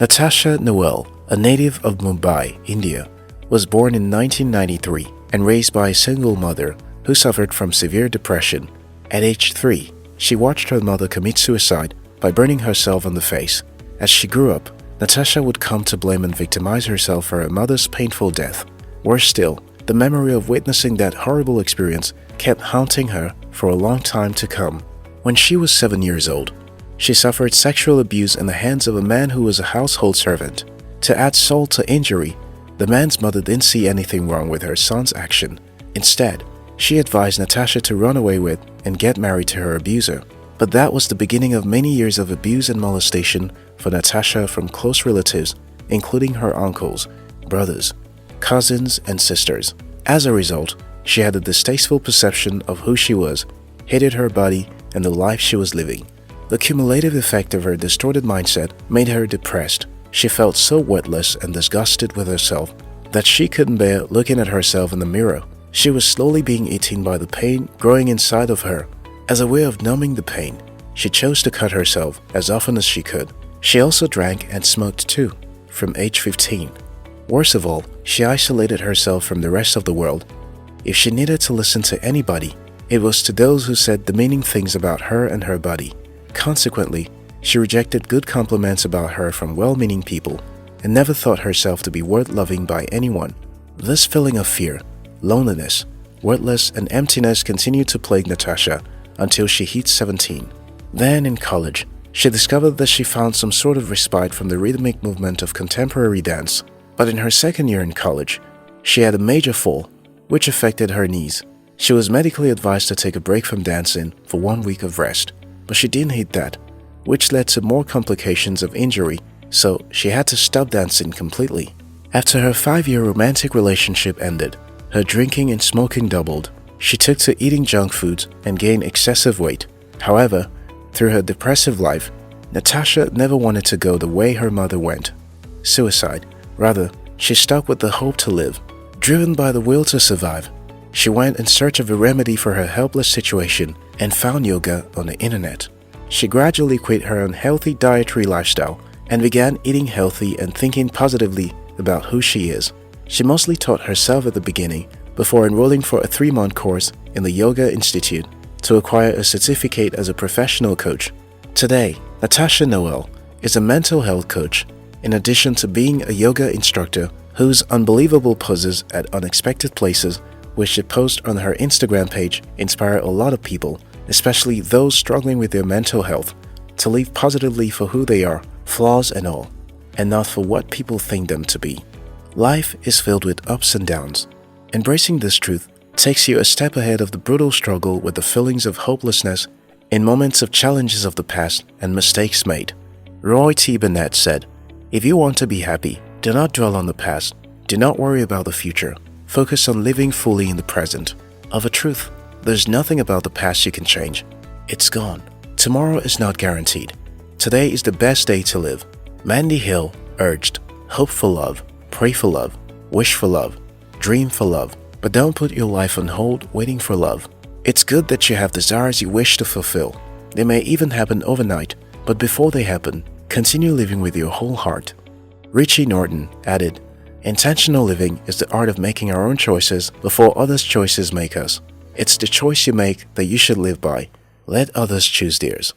Natasha Noel, a native of Mumbai, India, was born in 1993 and raised by a single mother who suffered from severe depression. At age 3, she watched her mother commit suicide by burning herself on the face. As she grew up, Natasha would come to blame and victimize herself for her mother's painful death. Worse still, the memory of witnessing that horrible experience kept haunting her for a long time to come. When she was 7 years old, she suffered sexual abuse in the hands of a man who was a household servant. To add salt to injury, the man's mother didn't see anything wrong with her son's action. Instead, she advised Natasha to run away with and get married to her abuser. But that was the beginning of many years of abuse and molestation for Natasha from close relatives, including her uncles, brothers, cousins, and sisters. As a result, she had a distasteful perception of who she was, hated her body, and the life she was living. The cumulative effect of her distorted mindset made her depressed. She felt so worthless and disgusted with herself that she couldn't bear looking at herself in the mirror. She was slowly being eaten by the pain growing inside of her. As a way of numbing the pain, she chose to cut herself as often as she could. She also drank and smoked too, from age 15. Worst of all, she isolated herself from the rest of the world. If she needed to listen to anybody, it was to those who said demeaning things about her and her body. Consequently, she rejected good compliments about her from well-meaning people and never thought herself to be worth loving by anyone. This feeling of fear, loneliness, worthless, and emptiness continued to plague Natasha until she hit 17. Then in college, she discovered that she found some sort of respite from the rhythmic movement of contemporary dance. But in her second year in college, she had a major fall, which affected her knees. She was medically advised to take a break from dancing for 1 week of rest, but she didn't hit that, which led to more complications of injury, so she had to stop dancing completely. After her 5-year romantic relationship ended, her drinking and smoking doubled. She took to eating junk foods and gained excessive weight. However, through her depressive life, Natasha never wanted to go the way her mother went, suicide. Rather, she stuck with the hope to live. Driven by the will to survive, she went in search of a remedy for her helpless situation and found yoga on the internet. She gradually quit her unhealthy dietary lifestyle and began eating healthy and thinking positively about who she is. She mostly taught herself at the beginning before enrolling for a 3-month course in the Yoga Institute to acquire a certificate as a professional coach. Today, Natasha Noel is a mental health coach, in addition to being a yoga instructor whose unbelievable poses at unexpected places, which she posts on her Instagram page, inspire a lot of people, especially those struggling with their mental health, to live positively for who they are, flaws and all, and not for what people think them to be. Life is filled with ups and downs. Embracing this truth takes you a step ahead of the brutal struggle with the feelings of hopelessness in moments of challenges of the past and mistakes made. Roy T. Bennett said, "If you want to be happy, do not dwell on the past. Do not worry about the future. Focus on living fully in the present. Of a truth, there's nothing about the past you can change. It's gone. Tomorrow is not guaranteed. Today is the best day to live." Mandy Hill urged, "Hope for love, pray for love, wish for love, dream for love, but don't put your life on hold waiting for love." It's good that you have desires you wish to fulfill. They may even happen overnight, but before they happen, continue living with your whole heart. Richie Norton added, "Intentional living is the art of making our own choices before others' choices make us. It's the choice you make that you should live by. Let others choose theirs."